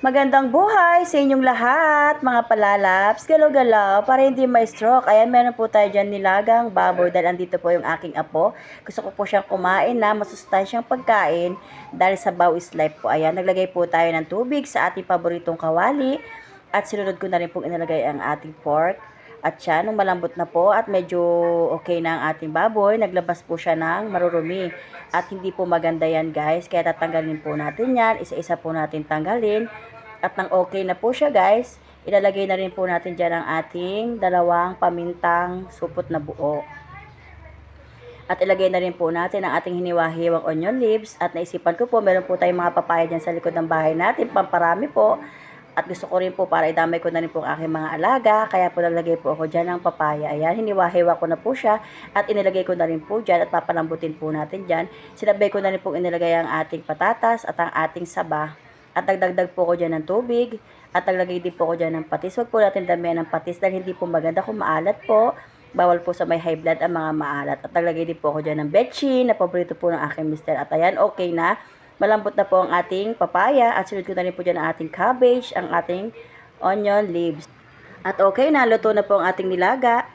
Magandang buhay sa inyong lahat, mga palalaps, galaw-galaw, para hindi ma-stroke. Ayan, meron po tayo dyan nilagang baboy dahil andito po yung aking apo. Gusto ko po siyang kumain na masustansyang pagkain dahil sa Baw is Life po. Ayan, naglagay po tayo ng tubig sa ating paboritong kawali at sinunod ko na rin pong inilagay ang ating pork. At siya, nung malambot na po at medyo okay na ang ating baboy, naglabas po siya ng marurumi. At hindi po maganda yan guys, kaya tatanggalin po natin yan, isa-isa po natin tanggalin. At nang okay na po siya guys, ilalagay na rin po natin dyan ang ating dalawang pamintang supot na buo. At ilagay na rin po natin ang ating hiniwa-hiwang onion leaves. At naisipan ko po, meron po tayong mga papaya dyan sa likod ng bahay natin, pamparami po. At gusto ko rin po para idamay ko na rin po ang aking mga alaga. Kaya po naglagay po ako dyan ng papaya. Ayan, hiniwa-hiwa ko na po siya. At inilagay ko na rin po dyan at papalambutin po natin dyan. Sinabay ko na rin po inilagay ang ating patatas at ang ating saba. At nagdagdag po ko dyan ng tubig. At naglagay din po ko dyan ng patis. Huwag po natin damihan ng patis dahil hindi po maganda kung maalat po. Bawal po sa may high blood ang mga maalat. At naglagay din po ako dyan ng betchin na paborito po ng aking mister. At ayan, okay na. Malambot na po ang ating papaya at sunod ko na rin po dyan ang ating cabbage, ang ating onion leaves. At okay na, luto na po ang ating nilaga.